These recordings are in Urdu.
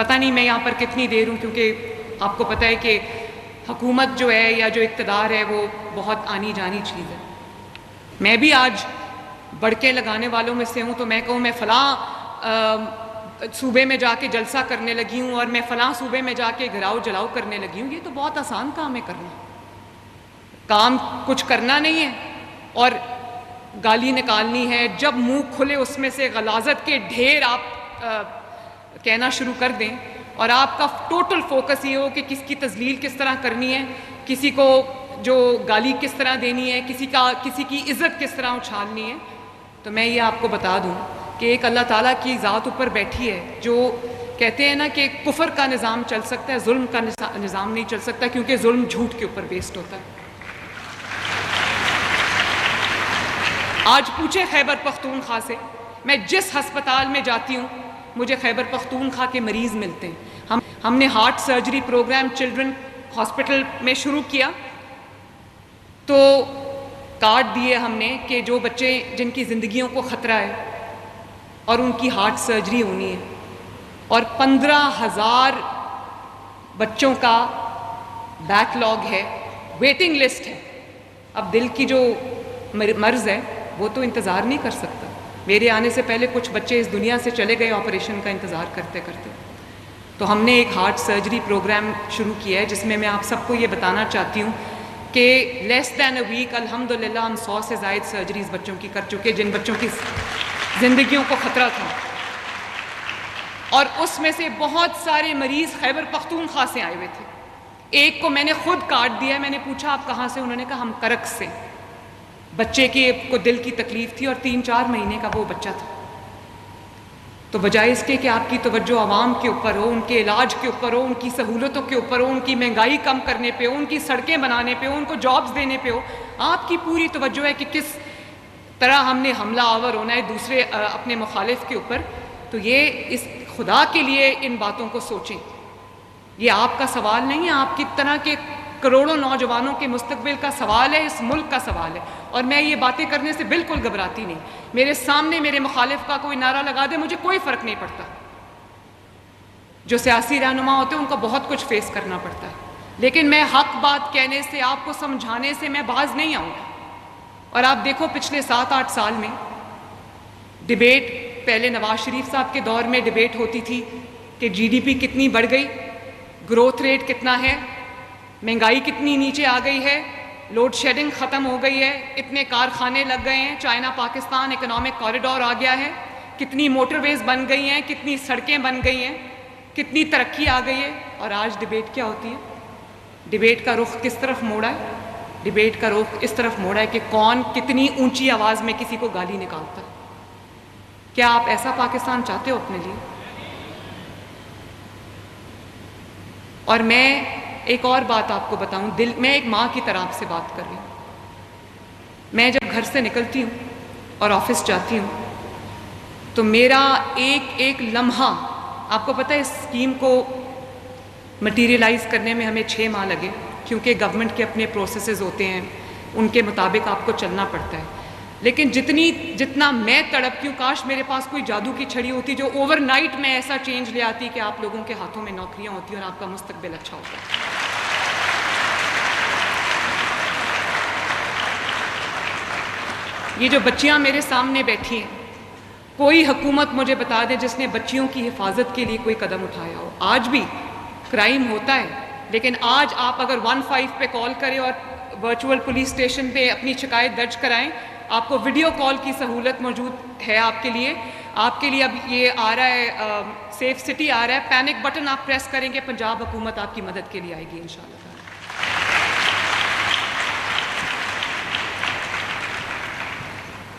پتہ نہیں میں یہاں پر کتنی دیر ہوں، کیونکہ آپ کو پتہ ہے کہ حکومت جو ہے یا جو اقتدار ہے وہ بہت آنی جانی چیز ہے۔ میں بھی آج بڑکے لگانے والوں میں سے ہوں، تو میں کہوں میں فلاں صوبے میں جا کے جلسہ کرنے لگی ہوں اور میں فلاں صوبے میں جا کے گراؤ جلاؤ کرنے لگی ہوں، یہ تو بہت آسان کام ہے کرنا۔ کام کچھ کرنا نہیں ہے اور گالی نکالنی ہے، جب منہ کھلے اس میں سے غلاظت کے ڈھیر آپ کہنا شروع کر دیں اور آپ کا ٹوٹل فوکس یہ ہو کہ کس کی تذلیل کس طرح کرنی ہے، کسی کو جو گالی کس طرح دینی ہے، کسی کی عزت کس طرح اچھالنی ہے، تو میں یہ آپ کو بتا دوں کہ ایک اللہ تعالیٰ کی ذات اوپر بیٹھی ہے جو کہتے ہیں نا کہ کفر کا نظام چل سکتا ہے، ظلم کا نظام نہیں چل سکتا، کیونکہ ظلم جھوٹ کے اوپر بیسڈ ہوتا ہے۔ آج پوچھے خیبر پختونخوا سے، میں جس ہسپتال میں جاتی ہوں مجھے خیبر پختونخوا کے مریض ملتے ہیں۔ ہم نے heart surgery programme children hospital میں شروع کیا، تو کارڈ دیے ہم نے کہ جو بچے جن کی زندگیوں کو خطرہ ہے اور ان کی ہارٹ سرجری ہونی ہے، اور 15,000 بچوں کا بیک لاگ ہے، ویٹنگ لسٹ ہے۔ اب دل کی جو مرض ہے وہ تو انتظار نہیں کر سکتا۔ میرے آنے سے پہلے کچھ بچے اس دنیا سے چلے گئے آپریشن کا انتظار کرتے کرتے۔ تو ہم نے ایک ہارٹ سرجری پروگرام شروع کیا ہے جس میں آپ سب کو یہ بتانا چاہتی ہوں کہ لیس دین اے ویک الحمدللہ ہم 100 سے زائد سرجریز بچوں کی کر چکے جن بچوں کی زندگیوں کو خطرہ تھا، اور اس میں سے بہت سارے مریض خیبر پختونخوا سے آئے ہوئے تھے۔ ایک کو میں نے خود کارڈ دیا، میں نے پوچھا آپ کہاں سے، انہوں نے کہا ہم کرک سے۔ بچے کو دل کی تکلیف تھی اور 3-4 مہینے کا وہ بچہ تھا۔ تو بجائے اس کے کہ آپ کی توجہ عوام کے اوپر ہو، ان کے علاج کے اوپر ہو، ان کی سہولتوں کے اوپر ہو، ان کی مہنگائی کم کرنے پہ ہو، ان کی سڑکیں بنانے پہ ہو، ان کو جابز دینے پہ ہو، آپ کی پوری توجہ ہے کہ کس طرح ہم نے حملہ آور ہونا ہے دوسرے اپنے مخالف کے اوپر۔ تو یہ اس خدا کے لیے ان باتوں کو سوچیں، یہ آپ کا سوال نہیں ہے، آپ کی طرح کے کروڑوں نوجوانوں کے مستقبل کا سوال ہے، اس ملک کا سوال ہے۔ اور میں یہ باتیں کرنے سے بالکل گھبراتی نہیں۔ میرے سامنے میرے مخالف کا کوئی نعرہ لگا دے مجھے کوئی فرق نہیں پڑتا۔ جو سیاسی رہنما ہوتے ہیں ان کو بہت کچھ فیس کرنا پڑتا ہے، لیکن میں حق بات کہنے سے، آپ کو سمجھانے سے میں باز نہیں آؤں گا۔ اور آپ دیکھو پچھلے 7-8 سال میں ڈیبیٹ، پہلے نواز شریف صاحب کے دور میں ڈیبیٹ ہوتی تھی کہ جی ڈی پی کتنی بڑھ گئی، گروتھ ریٹ کتنا ہے، مہنگائی کتنی نیچے آ گئی ہے، لوڈ شیڈنگ ختم ہو گئی ہے، اتنے کارخانے لگ گئے ہیں، چائنا پاکستان اکنامک کوریڈور آ گیا ہے، کتنی موٹر ویز بن گئی ہیں، کتنی سڑکیں بن گئی ہیں، کتنی ترقی آ گئی ہے۔ اور آج ڈیبیٹ کیا ہوتی ہے؟ ڈیبیٹ کا رخ کس طرف موڑا ہے؟ ڈیبیٹ کا رخ اس طرف موڑا ہے کہ کون کتنی اونچی آواز میں کسی کو گالی نکالتا ہے۔ کیا آپ ایسا پاکستان چاہتے ہو اپنے لیے؟ اور میں ایک اور بات آپ کو بتاؤں، میں ایک ماں کی طرح آپ سے بات کر رہی ہوں۔ میں جب گھر سے نکلتی ہوں اور آفس جاتی ہوں تو میرا ایک ایک لمحہ، آپ کو پتہ ہے اس اسکیم کو مٹیریلائز کرنے میں ہمیں 6 ماہ لگے، کیونکہ گورنمنٹ کے اپنے پروسیسز ہوتے ہیں، ان کے مطابق آپ کو چلنا پڑتا ہے۔ لیکن جتنا میں تڑپتی ہوں، کاش میرے پاس کوئی جادو کی چھڑی ہوتی جو اوور نائٹ میں ایسا چینج لے آتی کہ آپ لوگوں کے ہاتھوں میں نوکریاں ہوتی اور آپ کا مستقبل اچھا ہوتا۔ یہ جو بچیاں میرے سامنے بیٹھی ہیں، کوئی حکومت مجھے بتا دے جس نے بچیوں کی حفاظت کے لیے کوئی قدم اٹھایا ہو۔ آج بھی کرائم ہوتا ہے، لیکن آج آپ اگر 15 پہ کال کریں اور ورچوئل پولیس اسٹیشن پہ اپنی شکایت درج کرائیں، آپ کو ویڈیو کال کی سہولت موجود ہے آپ کے لیے۔ اب یہ آ رہا ہے سیف سٹی آ رہا ہے، پینک بٹن آپ پریس کریں گے، پنجاب حکومت آپ کی مدد کے لیے آئے گی انشاءاللہ۔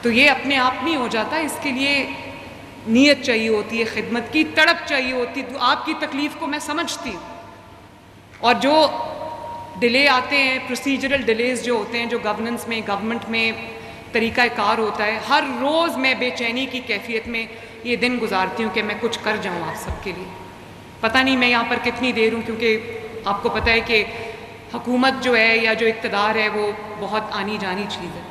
تو یہ اپنے آپ نہیں ہو جاتا، اس کے لیے نیت چاہیے ہوتی ہے، خدمت کی تڑپ چاہیے ہوتی ہے۔ آپ کی تکلیف کو میں سمجھتی ہوں، اور جو ڈیلے آتے ہیں، پروسیجرل ڈیلیز جو ہوتے ہیں، جو گورنمنٹ میں طریقہ کار ہوتا ہے، ہر روز میں بے چینی کی کیفیت میں یہ دن گزارتی ہوں کہ میں کچھ کر جاؤں آپ سب کے لیے۔ پتہ نہیں میں یہاں پر کتنی دیر ہوں، کیونکہ آپ کو پتہ ہے کہ حکومت جو ہے یا جو اقتدار ہے وہ بہت آنی جانی چیز ہے۔